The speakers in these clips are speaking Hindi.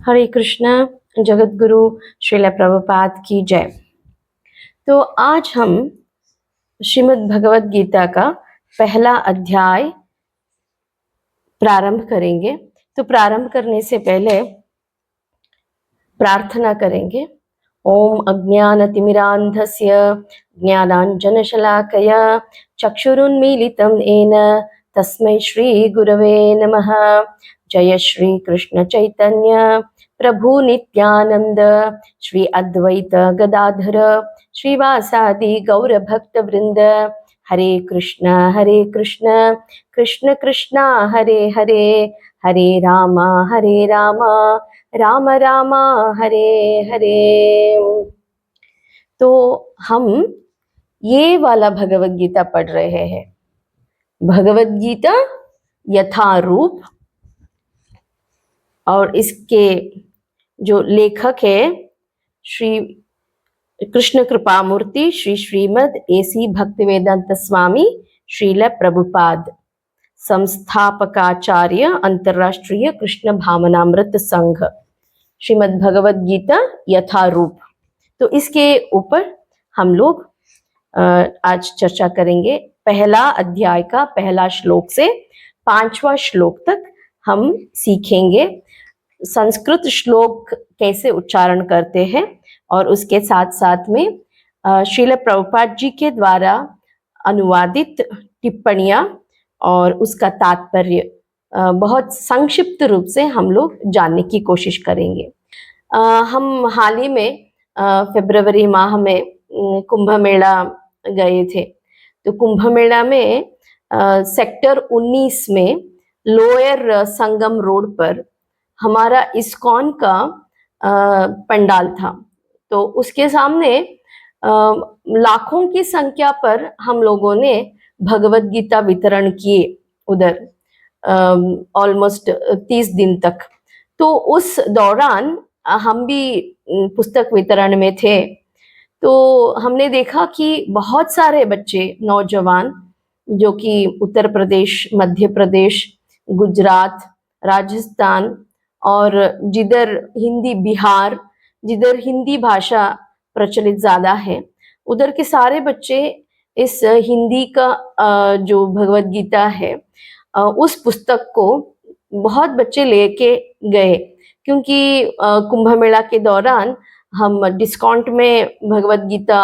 हरे कृष्णा। जगत गुरु श्रील प्रभुपाद की जय। तो आज हम श्रीमद् भगवत गीता का पहला अध्याय प्रारंभ करेंगे। तो प्रारंभ करने से पहले प्रार्थना करेंगे। ओम अज्ञानतिमिरान्धस्य ज्ञानाञ्जनशलाकया चक्षुरुन्मीलितं येन तस्मै श्री गुरवे नमः। जय श्री कृष्ण चैतन्य प्रभु नित्यानंद श्री अद्वैत गदाधर श्रीवासादि गौर भक्त वृंद। हरे कृष्ण कृष्ण कृष्ण हरे हरे, हरे राम राम राम हरे हरे। तो हम ये वाला भगवत गीता पढ़ रहे हैं, भगवत गीता यथारूप। और इसके जो लेखक है श्री कृष्ण कृपा मूर्ति श्री श्रीमद एसी भक्तिवेदांत स्वामी श्रील प्रभुपाद, संस्थापकाचार्य अंतर्राष्ट्रीय कृष्ण भावनामृत संघ, श्रीमद् भगवत गीता यथारूप। तो इसके ऊपर हम लोग आज चर्चा करेंगे। पहला अध्याय का पहला श्लोक से 5वां श्लोक तक हम सीखेंगे संस्कृत श्लोक कैसे उच्चारण करते हैं, और उसके साथ साथ में श्रील प्रभुपाद जी के द्वारा अनुवादित टिप्पणियां और उसका तात्पर्य बहुत संक्षिप्त रूप से हम लोग जानने की कोशिश करेंगे। हम हाल ही में फरवरी माह में कुंभ मेला गए थे। तो कुंभ मेला में सेक्टर 19 में लोअर संगम रोड पर हमारा इस्कॉन का पंडाल था। तो उसके सामने लाखों की संख्या पर हम लोगों ने भगवत गीता वितरण किए उधर ऑलमोस्ट 30 दिन तक। तो उस दौरान हम भी पुस्तक वितरण में थे। तो हमने देखा कि बहुत सारे बच्चे नौजवान जो कि उत्तर प्रदेश, मध्य प्रदेश, गुजरात, राजस्थान और जिधर हिंदी, बिहार जिधर हिंदी भाषा प्रचलित ज़्यादा है, उधर के सारे बच्चे इस हिंदी का जो भगवत गीता है उस पुस्तक को बहुत बच्चे लेके गए, क्योंकि कुंभ मेला के दौरान हम डिस्काउंट में भगवत गीता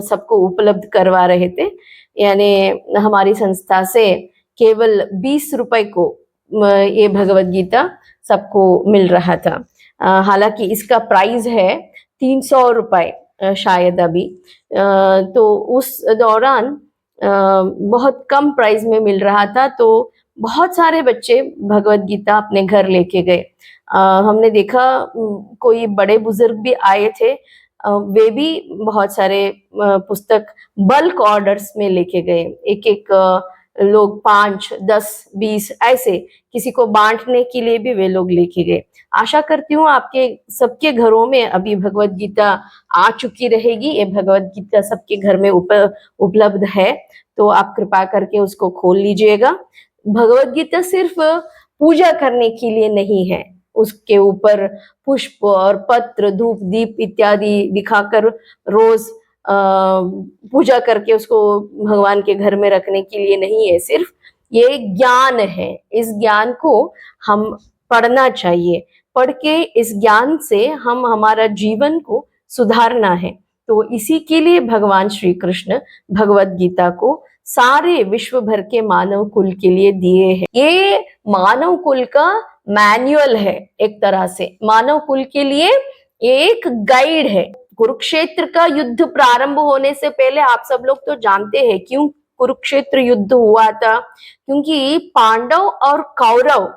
सबको उपलब्ध करवा रहे थे। यानी हमारी संस्था से केवल 20 रुपए को ये भगवत गीता सबको मिल रहा था। हालांकि इसका प्राइस है 300 रुपए शायद अभी। तो उस दौरान बहुत कम प्राइस में मिल रहा था। तो बहुत सारे बच्चे भगवत गीता अपने घर लेके गए। हमने देखा कोई बड़े बुजुर्ग भी आए थे, वे भी बहुत सारे पुस्तक बल्क ऑर्डर्स में लेके गए। एक एक लोग 5, 10, 20 ऐसे किसी को बांटने के लिए भी वे लोग लेके गए। आशा करती हूँ आपके सबके घरों में अभी भगवत गीता आ चुकी रहेगी। ये भगवत गीता सबके घर में उपलब्ध है, तो आप कृपा करके उसको खोल लीजिएगा। भगवत गीता सिर्फ पूजा करने के लिए नहीं है, उसके ऊपर पुष्प और पत्र, धूप, दीप इत्यादि दिखाकर रोज पूजा करके उसको भगवान के घर में रखने के लिए नहीं है। सिर्फ ये ज्ञान है। इस ज्ञान को हम पढ़ना चाहिए। पढ़ के इस ज्ञान से हम हमारा जीवन को सुधारना है। तो इसी के लिए भगवान श्री कृष्ण भगवत गीता को सारे विश्व भर के मानव कुल के लिए दिए हैं। ये मानव कुल का मैनुअल है, एक तरह से मानव कुल के लिए एक गाइड है। कुरुक्षेत्र का युद्ध प्रारंभ होने से पहले आप सब लोग तो जानते हैं क्यों कुरुक्षेत्र युद्ध हुआ था। क्योंकि पांडव और कौरव,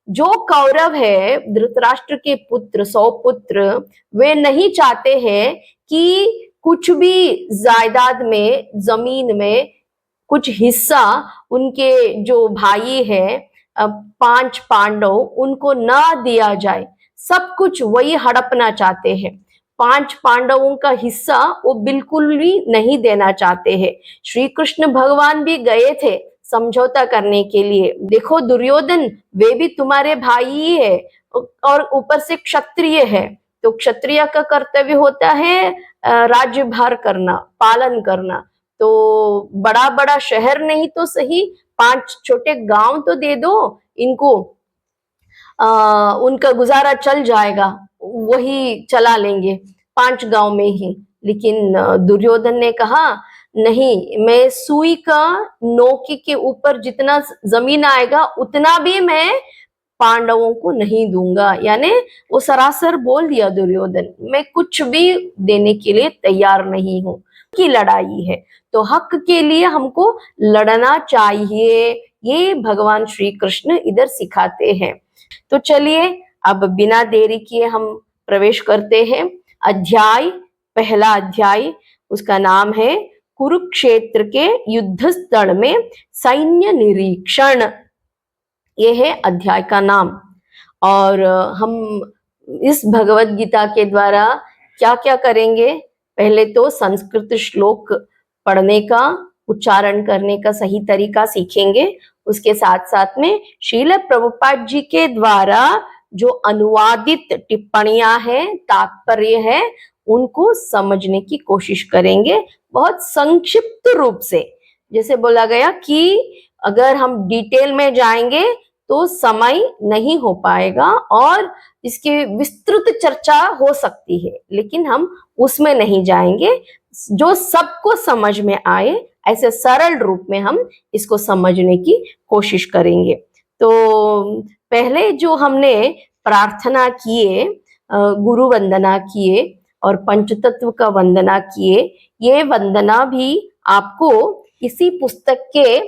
जो कौरव है धृतराष्ट्र के पुत्र, 100 पुत्र, वे नहीं चाहते हैं कि कुछ भी जायदाद में, जमीन में कुछ हिस्सा उनके जो भाई है 5 पांडव, उनको ना दिया जाए। सब कुछ वही हड़पना चाहते हैं। 5 पांडवों का हिस्सा वो बिल्कुल भी नहीं देना चाहते हैं। श्री कृष्ण भगवान भी गए थे समझौता करने के लिए। देखो दुर्योधन, वे भी तुम्हारे भाई ही है, और ऊपर से क्षत्रिय है, तो क्षत्रिय का कर्तव्य होता है राज्यभार करना, पालन करना। तो बड़ा बड़ा शहर नहीं तो सही, 5 छोटे गांव तो दे दो इनको, उनका गुजारा चल जाएगा, वही चला लेंगे 5 गांव में ही। लेकिन दुर्योधन ने कहा नहीं, मैं सुई का नोकी के ऊपर जितना जमीन आएगा उतना भी मैं पांडवों को नहीं दूंगा। यानी वो सरासर बोल दिया दुर्योधन, मैं कुछ भी देने के लिए तैयार नहीं हूं। की लड़ाई है तो हक के लिए हमको लड़ना चाहिए, ये भगवान श्री कृष्ण इधर सिखाते हैं। तो चलिए अब बिना देरी किए हम प्रवेश करते हैं अध्याय, पहला अध्याय, उसका नाम है कुरुक्षेत्र के युद्ध स्थल में सैन्य निरीक्षण। ये है अध्याय का नाम। और हम इस भगवत गीता के द्वारा क्या क्या करेंगे, पहले तो संस्कृत श्लोक पढ़ने का, उच्चारण करने का सही तरीका सीखेंगे। उसके साथ साथ में श्रील प्रभुपाद जी के द्वारा जो अनुवादित टिप्पणियां हैं, तात्पर्य है, उनको समझने की कोशिश करेंगे बहुत संक्षिप्त रूप से। जैसे बोला गया कि अगर हम डिटेल में जाएंगे तो समय नहीं हो पाएगा और इसकी विस्तृत चर्चा हो सकती है, लेकिन हम उसमें नहीं जाएंगे। जो सबको समझ में आए ऐसे सरल रूप में हम इसको समझने की कोशिश करेंगे। तो पहले जो हमने प्रार्थना किए, गुरु वंदना किए और पंचतत्व का वंदना किए, ये वंदना भी आपको इसी पुस्तक के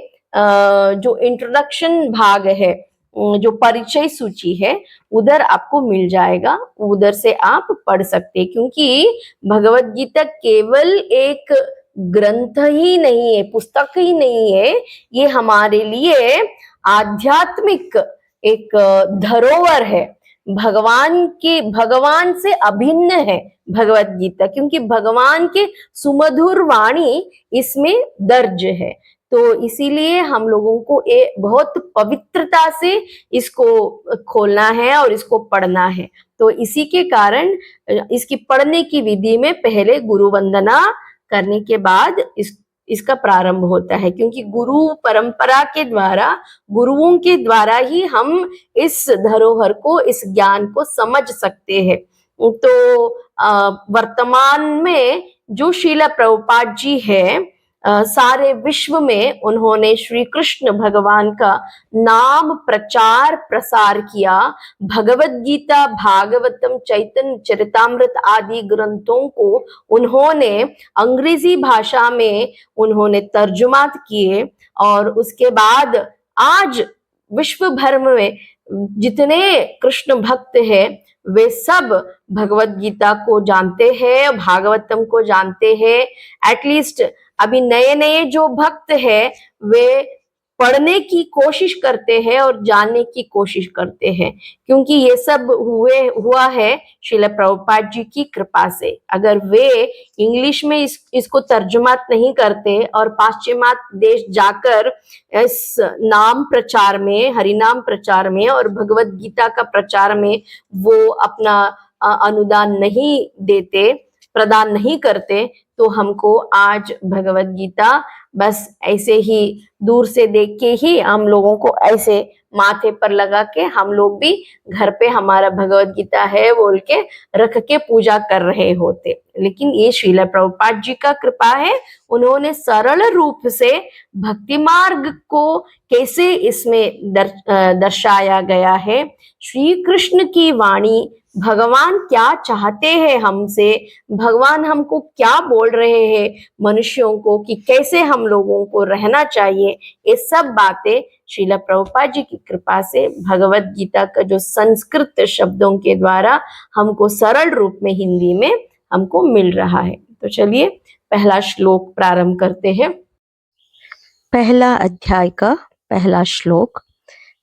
जो इंट्रोडक्शन भाग है, जो परिचय सूची है, उधर आपको मिल जाएगा, उधर से आप पढ़ सकते हैं। क्योंकि भगवत गीता केवल एक ग्रंथ ही नहीं है, पुस्तक ही नहीं है, ये हमारे लिए आध्यात्मिक एक धरोहर है, भगवान से अभिन्न है भगवत गीता, क्योंकि भगवान के सुमधुर वाणी इसमें दर्ज है। तो इसीलिए हम लोगों को ये बहुत पवित्रता से इसको खोलना है और इसको पढ़ना है। तो इसी के कारण इसकी पढ़ने की विधि में पहले गुरु वंदना करने के बाद इसका प्रारंभ होता है, क्योंकि गुरु परंपरा के द्वारा, गुरुओं के द्वारा ही हम इस धरोहर को, इस ज्ञान को समझ सकते हैं। तो वर्तमान में जो श्रील प्रभुपाद जी है, सारे विश्व में उन्होंने श्री कृष्ण भगवान का नाम प्रचार प्रसार किया। भगवत गीता, भागवतम, चैतन्य चरितामृत आदि ग्रंथों को उन्होंने अंग्रेजी भाषा में उन्होंने तर्जुमात किए। और उसके बाद आज विश्व भर में जितने कृष्ण भक्त हैं वे सब भगवत गीता को जानते हैं, भागवतम को जानते हैं। एटलीस्ट अभी नए नए जो भक्त हैं वे पढ़ने की कोशिश करते हैं और जानने की कोशिश करते हैं, क्योंकि ये सब हुआ है श्रील प्रभुपाद जी की कृपा से। अगर वे इंग्लिश में इसको तर्जुमात नहीं करते और पाश्चिमात्य देश जाकर इस नाम प्रचार में, हरिनाम प्रचार में और भगवत गीता का प्रचार में वो अपना अनुदान नहीं देते, प्रदान नहीं करते, तो हमको आज भगवत गीता बस ऐसे ही दूर से देख के ही हम लोगों को ऐसे माथे पर लगा के हम लोग भी घर पे हमारा भगवत गीता है बोल के रख के पूजा कर रहे होते। लेकिन ये श्रील प्रभुपाद जी का कृपा है, उन्होंने सरल रूप से भक्ति मार्ग को कैसे इसमें दर्शाया गया है, श्री कृष्ण की वाणी, भगवान क्या चाहते हैं हमसे, भगवान हमको क्या बोल रहे हैं मनुष्यों को कि कैसे हम लोगों को रहना चाहिए, ये सब बातें श्रील प्रभुपाद जी की कृपा से भगवत गीता का जो संस्कृत शब्दों के द्वारा हमको सरल रूप में हिंदी में हमको मिल रहा है। तो चलिए पहला श्लोक प्रारंभ करते हैं। पहला अध्याय का पहला श्लोक।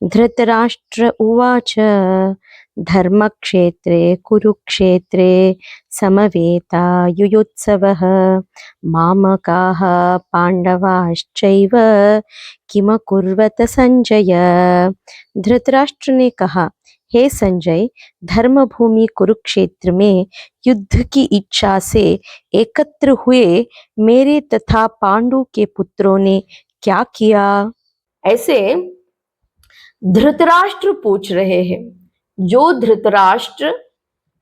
धृतराष्ट्र उवाच धर्मक्षेत्रे कुरुक्षेत्रे समवेता युयुत्सवः मामकाः पांडवाश्चैव किमकुर्वत संजय। धृतराष्ट्र ने कहा, हे संजय, धर्मभूमि कुरुक्षेत्र में युद्ध की इच्छा से एकत्र हुए मेरे तथा पांडु के पुत्रों ने क्या किया? ऐसे धृतराष्ट्र पूछ रहे हैं। जो धृतराष्ट्र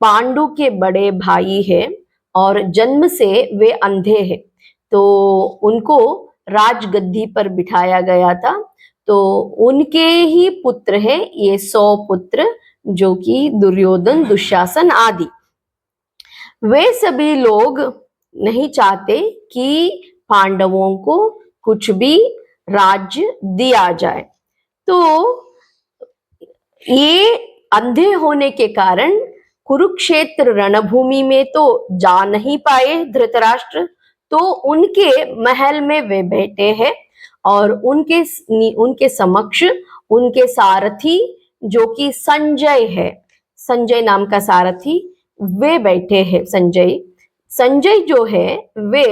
पांडु के बड़े भाई है और जन्म से वे अंधे हैं, तो उनको राजगद्दी पर बिठाया गया था। तो उनके ही पुत्र हैं ये 100 पुत्र, जो कि दुर्योधन, दुशासन आदि। वे सभी लोग नहीं चाहते कि पांडवों को कुछ भी राज्य दिया जाए। तो ये अंधे होने के कारण कुरुक्षेत्र रणभूमि में तो जा नहीं पाए धृतराष्ट्र, तो उनके महल में वे बैठे हैं और उनके समक्ष उनके सारथी, जो कि संजय है, संजय नाम का सारथी, वे बैठे हैं। संजय जो है वे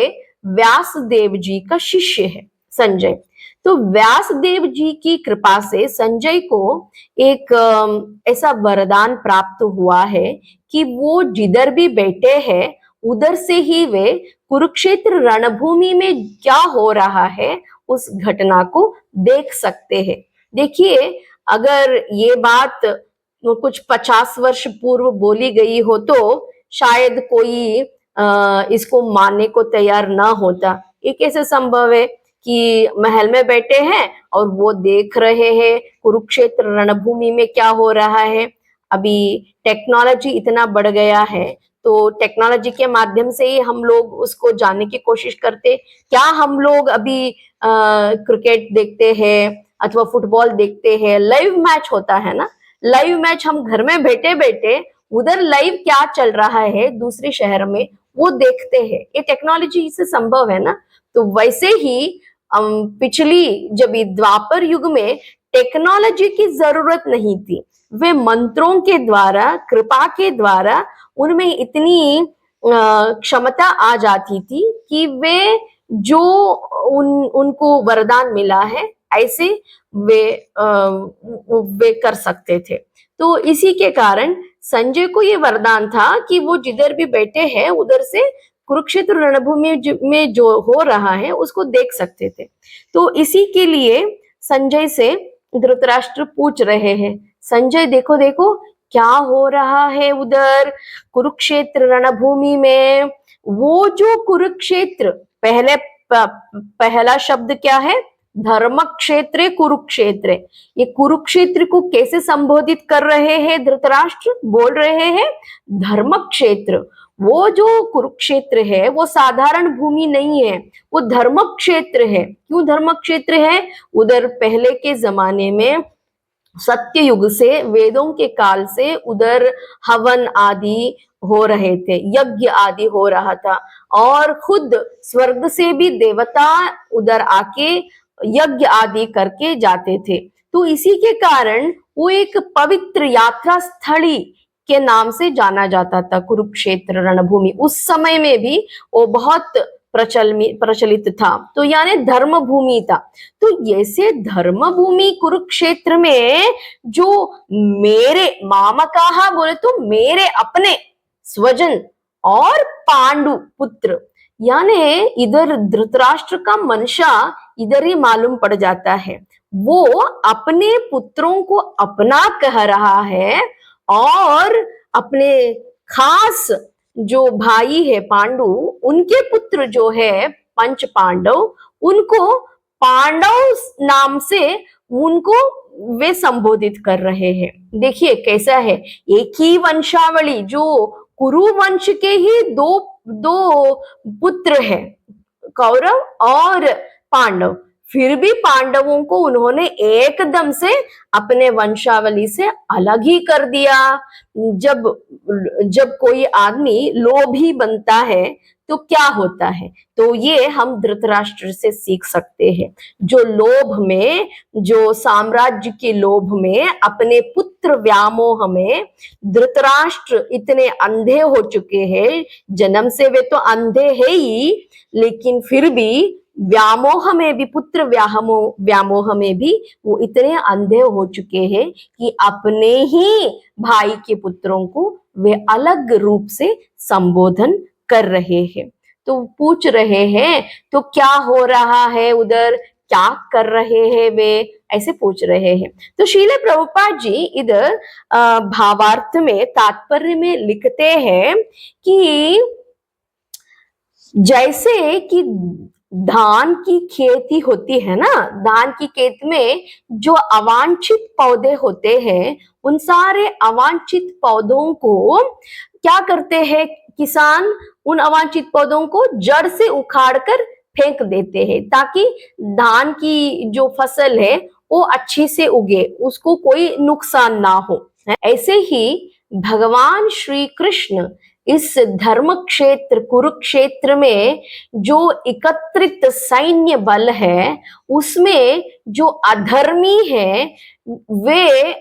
व्यासदेव जी का शिष्य है संजय। तो व्यासदेव जी की कृपा से संजय को एक ऐसा वरदान प्राप्त हुआ है कि वो जिधर भी बैठे हैं उधर से ही वे कुरुक्षेत्र रणभूमि में क्या हो रहा है उस घटना को देख सकते हैं। देखिए, अगर ये बात कुछ 50 वर्ष पूर्व बोली गई हो तो शायद कोई इसको मानने को तैयार ना होता। ये कैसे संभव है कि महल में बैठे हैं और वो देख रहे हैं कुरुक्षेत्र रणभूमि में क्या हो रहा है। अभी टेक्नोलॉजी इतना बढ़ गया है, तो टेक्नोलॉजी के माध्यम से ही हम लोग उसको जानने की कोशिश करते। क्या हम लोग अभी क्रिकेट देखते हैं अथवा फुटबॉल देखते हैं, लाइव मैच होता है ना, लाइव मैच हम घर में बैठे बैठे उधर लाइव क्या चल रहा है दूसरे शहर में वो देखते हैं। ये टेक्नोलॉजी से संभव है ना। तो वैसे ही पिछली जब द्वापर युग में टेक्नोलॉजी की जरूरत नहीं थी, वे मंत्रों के द्वारा, कृपा के द्वारा उनमें इतनी क्षमता आ जाती थी कि वे जो उनको वरदान मिला है ऐसे वे कर सकते थे। तो इसी के कारण संजय को ये वरदान था कि वो जिधर भी बैठे हैं उधर से कुरुक्षेत्र रणभूमि में जो हो रहा है उसको देख सकते थे। तो इसी के लिए संजय से धृतराष्ट्र पूछ रहे हैं, संजय देखो देखो क्या हो रहा है उधर कुरुक्षेत्र रणभूमि में। वो जो कुरुक्षेत्र, पहला शब्द क्या है? धर्म क्षेत्र, कुरुक्षेत्र। ये कुरुक्षेत्र को कैसे संबोधित कर रहे हैं धृतराष्ट्र? बोल रहे हैं धर्म क्षेत्र। वो जो कुरुक्षेत्र है वो साधारण भूमि नहीं है, वो धर्म क्षेत्र है। क्यों धर्म क्षेत्र है? उधर पहले के जमाने में सत्य युग से, वेदों के काल से उधर हवन आदि हो रहे थे, यज्ञ आदि हो रहा था और खुद स्वर्ग से भी देवता उधर आके यज्ञ आदि करके जाते थे। तो इसी के कारण वो एक पवित्र यात्रा स्थली के नाम से जाना जाता था कुरुक्षेत्र रणभूमि। उस समय में भी वो बहुत प्रचलित था, तो यानी धर्म भूमि था। तो जैसे धर्म भूमि कुरुक्षेत्र में जो मेरे मामकाहा बोले तो मेरे अपने स्वजन और पांडु पुत्र, यानी इधर धृतराष्ट्र का मंशा इधर ही मालूम पड़ जाता है। वो अपने पुत्रों को अपना कह रहा है और अपने खास जो भाई है पांडु, उनके पुत्र जो है पंच पांडव, उनको पांडव नाम से उनको वे संबोधित कर रहे हैं। देखिए कैसा है, एक ही वंशावली, जो कुरु वंश के ही दो पुत्र है, कौरव और पांडव, फिर भी पांडवों को उन्होंने एकदम से अपने वंशावली से अलग ही कर दिया। जब कोई आदमी लोभी बनता है तो क्या होता है? तो ये हम धृतराष्ट्र से सीख सकते हैं। जो लोभ में, जो साम्राज्य के लोभ में, अपने पुत्र व्यामोह में धृतराष्ट्र इतने अंधे हो चुके हैं। जन्म से वे तो अंधे है ही, लेकिन फिर भी व्यामोह में भी, पुत्र व्यामोह में भी वो इतने अंधे हो चुके हैं कि अपने ही भाई के पुत्रों को वे अलग रूप से संबोधन कर रहे हैं। तो पूछ रहे हैं तो क्या हो रहा है उधर, क्या कर रहे हैं वे, ऐसे पूछ रहे हैं। तो श्रील प्रभुपाद जी इधर भावार्थ में, तात्पर्य में लिखते हैं कि जैसे कि धान की खेती होती है ना, धान की खेत में जो अवांछित पौधे होते हैं, उन सारे अवांछित पौधों को क्या करते हैं किसान, उन अवांछित पौधों को जड़ से उखाड़ कर फेंक देते हैं ताकि धान की जो फसल है वो अच्छी से उगे, उसको कोई नुकसान ना हो। ऐसे ही भगवान श्री कृष्ण इस धर्म क्षेत्र कुरुक्षेत्र में जो एकत्रित सैन्य बल है, उसमें जो अधर्मी है वे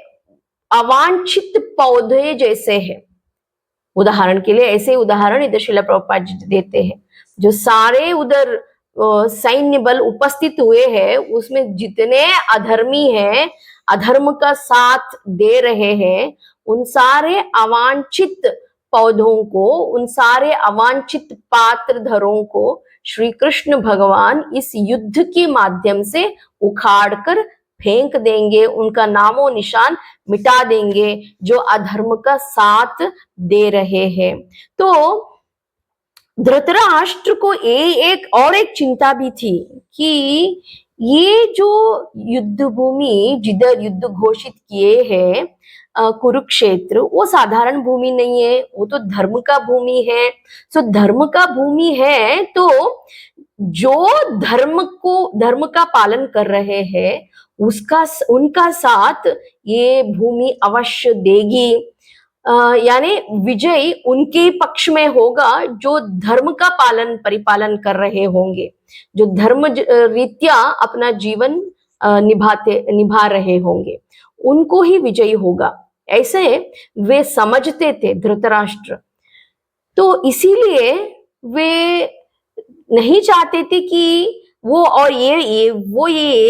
अवांछित पौधे जैसे हैं। उदाहरण के लिए ऐसे उदाहरण इधर श्रील प्रभुपाद जी देते हैं। जो सारे उधर सैन्य बल उपस्थित हुए हैं, उसमें जितने अधर्मी हैं, अधर्म का साथ दे रहे हैं, उन सारे अवांछित पौधों को, उन सारे अवांछित पात्रधरों को श्री कृष्ण भगवान इस युद्ध के माध्यम से उखाड़ कर फेंक देंगे, उनका नामो निशान मिटा देंगे जो अधर्म का साथ दे रहे हैं। तो धृतराष्ट्र को एक चिंता भी थी कि ये जो युद्ध भूमि जिधर युद्ध घोषित किए हैं कुरुक्षेत्र, वो साधारण भूमि नहीं है, वो तो धर्म का भूमि है। सो धर्म का भूमि है तो जो धर्म का पालन कर रहे हैं उनका साथ ये भूमि अवश्य देगी। यानी विजय उनके पक्ष में होगा जो धर्म का परिपालन कर रहे होंगे, जो धर्म रीत्या अपना जीवन निभा रहे होंगे, उनको ही विजयी होगा, ऐसे वे समझते थे धृतराष्ट्र। तो इसीलिए वे नहीं चाहते थे कि वो, और ये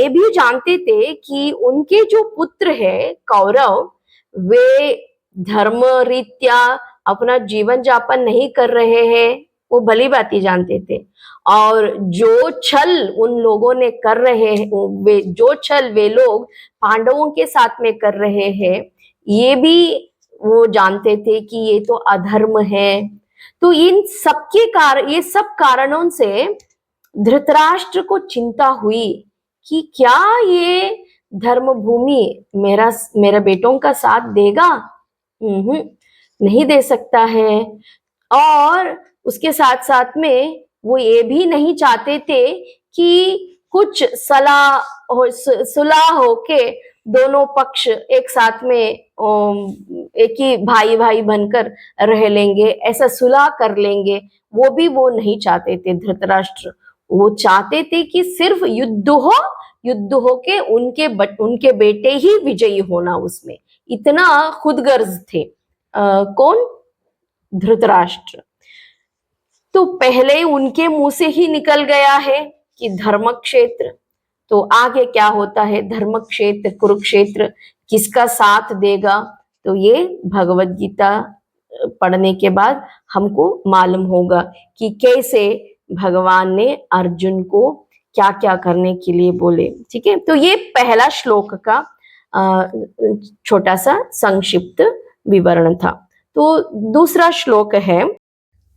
भी जानते थे कि उनके जो पुत्र है कौरव, वे धर्म रीत्या अपना जीवन जापन नहीं कर रहे हैं, वो भली बात ही जानते थे। और जो छल उन लोगों ने कर रहे हैं, जो छल वे लोग पांडवों के साथ में कर रहे हैं, ये भी वो जानते थे कि ये तो अधर्म है। तो इन ये सब कारणों से धृतराष्ट्र को चिंता हुई कि क्या ये धर्म भूमि मेरा बेटों का साथ देगा? नहीं दे सकता है। और उसके साथ साथ में वो ये भी नहीं चाहते थे कि कुछ सुलह होके दोनों पक्ष एक साथ में एक ही भाई बनकर रह लेंगे, ऐसा सुलह कर लेंगे, वो भी वो नहीं चाहते थे धृतराष्ट्र। वो चाहते थे कि सिर्फ युद्ध हो के उनके बेटे ही विजयी होना, उसमें इतना खुदगर्ज थे। कौन? धृतराष्ट्र। तो पहले उनके मुंह से ही निकल गया है कि धर्म क्षेत्र, तो आगे क्या होता है, धर्म क्षेत्र कुरुक्षेत्र किसका साथ देगा, तो ये भगवत गीता पढ़ने के बाद हमको मालूम होगा कि कैसे भगवान ने अर्जुन को क्या क्या करने के लिए बोले। ठीक है, तो ये पहला श्लोक का छोटा सा संक्षिप्त विवरण था। तो दूसरा श्लोक है,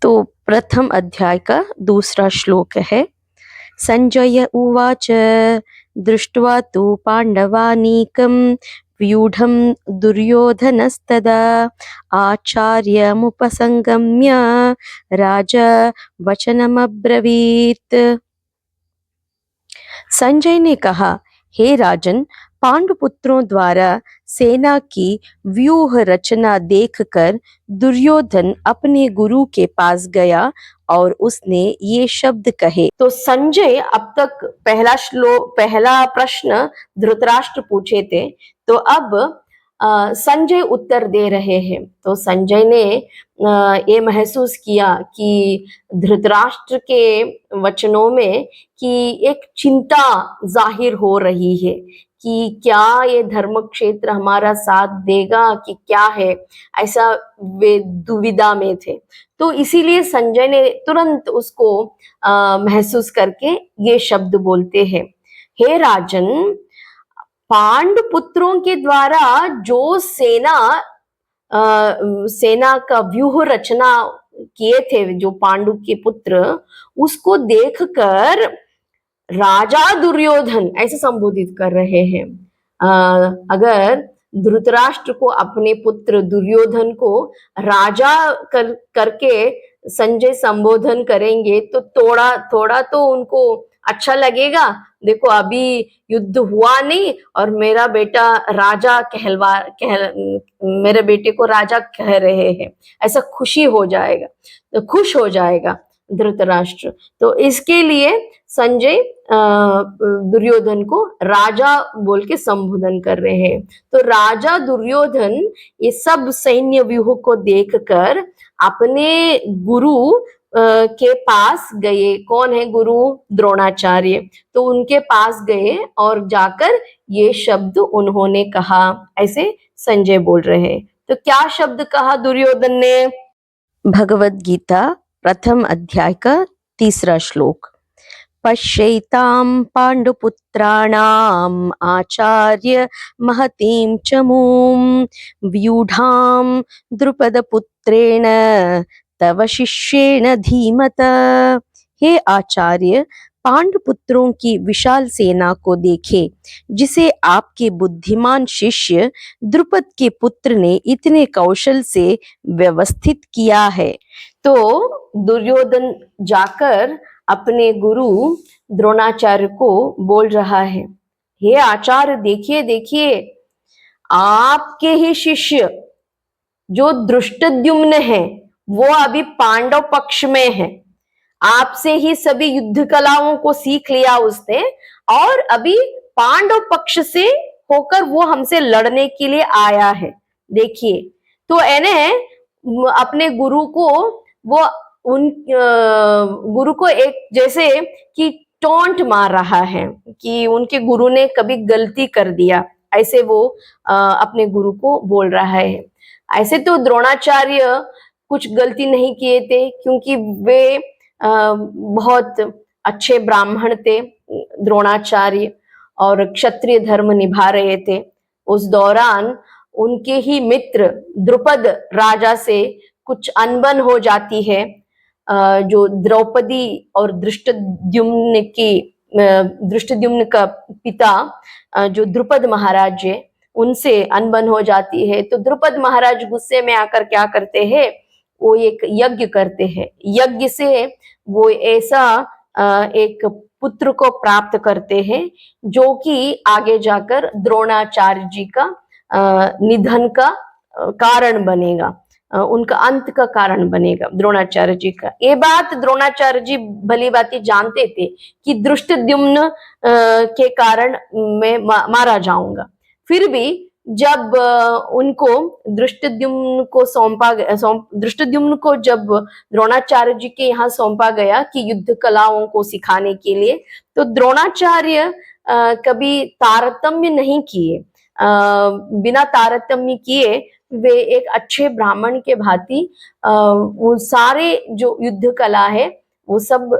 तो प्रथम अध्याय का दूसरा श्लोक है। संजय उवाच दृष्ट्वा तु पांडवानीकं व्यूढं दुर्योधनस्तदा आचार्यमुपसंगम्य राजा वचनमब्रवीत्। संजय ने कहा, हे राजन, पांडुपुत्रों द्वारा सेना की व्यूह रचना देखकर दुर्योधन अपने गुरु के पास गया और उसने ये शब्द कहे। तो संजय अब तक पहला प्रश्न धृतराष्ट्र पूछे थे, तो अब संजय उत्तर दे रहे हैं। तो संजय ने ये महसूस किया कि धृतराष्ट्र के वचनों में कि एक चिंता जाहिर हो रही है कि क्या ये धर्म क्षेत्र हमारा साथ देगा कि क्या है, ऐसा वे दुविधा में थे। तो इसीलिए संजय ने तुरंत उसको महसूस करके ये शब्द बोलते हैं, हे राजन, पांडु पुत्रों के द्वारा जो सेना का व्यूह रचना किए थे जो पांडु के पुत्र, उसको देखकर राजा दुर्योधन ऐसे संबोधित कर रहे हैं। अगर धृतराष्ट्र को अपने पुत्र दुर्योधन को राजा करके संजय संबोधन करेंगे तो थोड़ा थोड़ा तो उनको अच्छा लगेगा। देखो अभी युद्ध हुआ नहीं और मेरा बेटा राजा मेरे बेटे को राजा कह रहे हैं, ऐसा खुशी हो जाएगा, तो खुश हो जाएगा धृतराष्ट्र। तो इसके लिए संजय दुर्योधन को राजा बोल के संबोधन कर रहे हैं। तो राजा दुर्योधन ये सब सैन्य व्यूह को देखकर अपने गुरु के पास गए। कौन है गुरु? द्रोणाचार्य। तो उनके पास गए और जाकर ये शब्द उन्होंने कहा, ऐसे संजय बोल रहे हैं। तो क्या शब्द कहा दुर्योधन ने? भगवद गीता प्रथम अध्याय का 3रा श्लोक। पश्यैतां पाण्डुपुत्राणाम् आचार्य महतीं च मूं व्यूढां द्रुपदपुत्रेण तव शिष्येण धीमत। हे आचार्य, पांडुपुत्रों की विशाल सेना को देखे जिसे आपके बुद्धिमान शिष्य द्रुपद के पुत्र ने इतने कौशल से व्यवस्थित किया है। तो दुर्योधन जाकर अपने गुरु द्रोणाचार्य को बोल रहा है, हे आचार्य, देखिए देखिए, आपके ही शिष्य जो धृष्टद्युम्न है वो अभी पांडव पक्ष में है। आपसे ही सभी युद्ध कलाओं को सीख लिया उसने और अभी पांडव पक्ष से होकर वो हमसे लड़ने के लिए आया है। देखिए, तो अपने गुरु को वो गुरु को एक जैसे कि टोंट मार रहा है कि उनके गुरु ने कभी गलती कर दिया, ऐसे वो अपने गुरु को बोल रहा है। ऐसे तो द्रोणाचार्य कुछ गलती नहीं किए थे क्योंकि वे बहुत अच्छे ब्राह्मण थे द्रोणाचार्य और क्षत्रिय धर्म निभा रहे थे। उस दौरान उनके ही मित्र द्रुपद राजा से कुछ अनबन हो जाती है। जो द्रौपदी और धृष्टद्युम्न का पिता जो द्रुपद महाराज है उनसे अनबन हो जाती है। तो द्रुपद महाराज गुस्से में आकर क्या करते हैं, वो एक यज्ञ करते हैं। यज्ञ से वो ऐसा एक पुत्र को प्राप्त करते हैं जो कि आगे जाकर द्रोणाचार्य जी का निधन का कारण बनेगा, उनका अंत का कारण बनेगा द्रोणाचार्य जी का। ये बात द्रोणाचार्य जी भली भांति जानते थे कि धृष्टद्युम्न के कारण मैं मारा जाऊंगा। फिर भी जब उनको धृष्टद्युम्न को जब द्रोणाचार्य जी के यहाँ सौंपा गया कि युद्ध कलाओं को सिखाने के लिए, तो द्रोणाचार्य कभी तारतम्य नहीं किए। बिना तारतम्य किए वे एक अच्छे ब्राह्मण के भांति वो सारे जो युद्ध कला है वो सब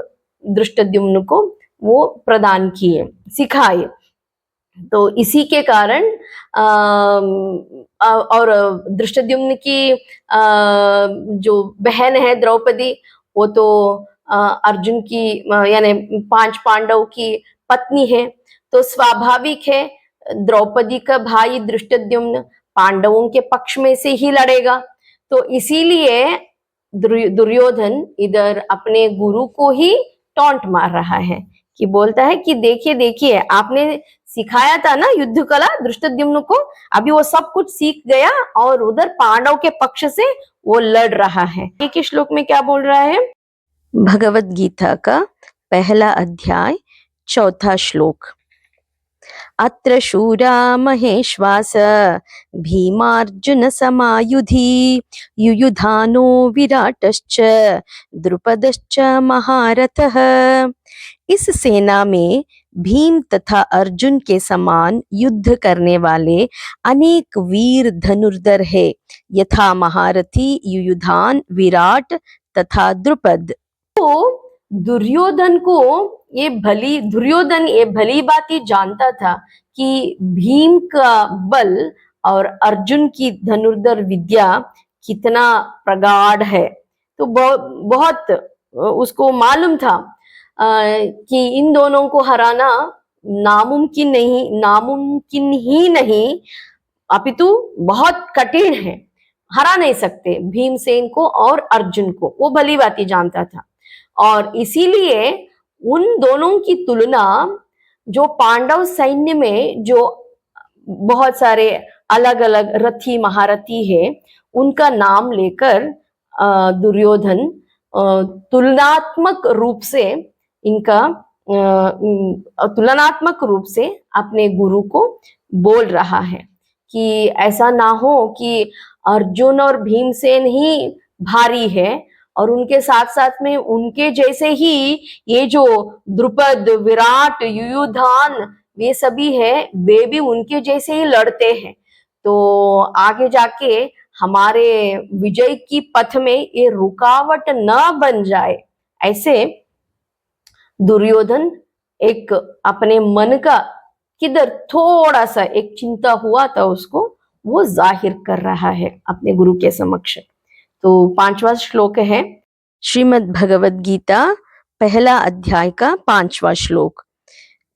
धृष्टद्युम्न को वो प्रदान किए, सिखाए। तो इसी के कारण और धृष्टद्युम्न की जो बहन है द्रौपदी, वो तो अर्जुन की यानी 5 पांडव की पत्नी है। तो स्वाभाविक है द्रौपदी का भाई धृष्टद्युम्न पांडवों के पक्ष में से ही लड़ेगा। तो इसीलिए दुर्योधन इधर अपने गुरु को ही टॉन्ट मार रहा है कि बोलता है कि देखिए देखिए, आपने सिखाया था ना युद्ध कला धृष्टद्युम्न को, अभी वो सब कुछ सीख गया और उधर पांडव के पक्ष से वो लड़ रहा है। एक ही श्लोक में क्या बोल रहा है? भगवद गीता का पहला अध्याय 4था श्लोक। अत्र शूरा महेश्वास भीमार्जुन समायुधि युयुधानो विराटश्च द्रुपदश्च महारथः। इस सेना में भीम तथा अर्जुन के समान युद्ध करने वाले अनेक वीर धनुर्धर है, यथा महारथी युयुधान, विराट तथा द्रुपद। दुर्योधन ये भली बात ही जानता था कि भीम का बल और अर्जुन की धनुर्धर विद्या कितना प्रगाढ़ है। तो बहुत उसको मालूम था कि इन दोनों को हराना नामुमकिन ही नहीं अपितु बहुत कठिन है, हरा नहीं सकते भीमसेन को और अर्जुन को, वो भली बात ही जानता था। और इसीलिए उन दोनों की तुलना जो पांडव सैन्य में जो बहुत सारे अलग अलग रथी महारथी है उनका नाम लेकर दुर्योधन तुलनात्मक रूप से अपने गुरु को बोल रहा है कि ऐसा ना हो कि अर्जुन और भीमसेन ही भारी है और उनके साथ साथ में उनके जैसे ही ये जो द्रुपद, विराट, युयुधान ये सभी है, वे भी उनके जैसे ही लड़ते हैं। तो आगे जाके हमारे विजय की पथ में ये रुकावट न बन जाए, ऐसे दुर्योधन एक अपने मन का किधर थोड़ा सा एक चिंता हुआ था उसको, वो जाहिर कर रहा है अपने गुरु के समक्ष। तो 5वां श्लोक है श्रीमद् भगवद गीता पहला अध्याय का 5वां श्लोक।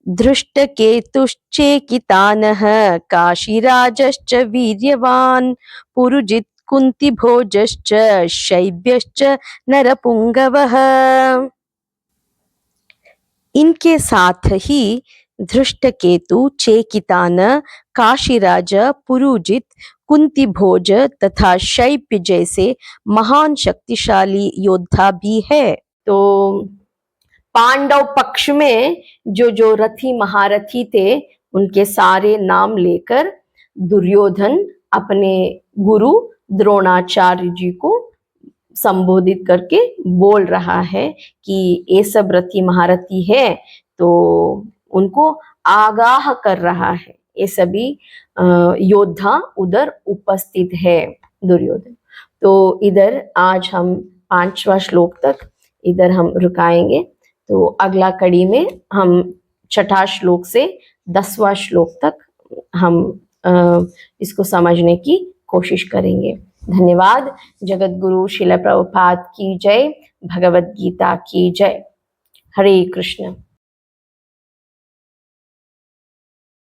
धृष्टकेतुश्चेकितानः काशीराजश्च वीर्यवान् पुरुजित् कुन्तिभोजश्च शैब्यश्च नरपुंगवः। इनके साथ ही धृष्टकेतु, चेकितान, काशीराज, पुरुजित, कुंतीभोज तथा शैब्य जैसे महान शक्तिशाली योद्धा भी है। तो पांडव पक्ष में जो रथी महारथी थे उनके सारे नाम लेकर दुर्योधन अपने गुरु द्रोणाचार्य जी को संबोधित करके बोल रहा है कि ये सब रथी महारथी है, तो उनको आगाह कर रहा है। ये सभी योद्धा उधर उपस्थित है दुर्योधन। तो इधर आज हम 5वां श्लोक तक इधर हम रुकाएंगे। तो अगला कड़ी में हम 6ठा श्लोक से 10वां श्लोक तक हम इसको समझने की कोशिश करेंगे। धन्यवाद। जगत गुरु श्रील प्रभुपाद की जय। भगवद गीता की जय। हरे कृष्ण।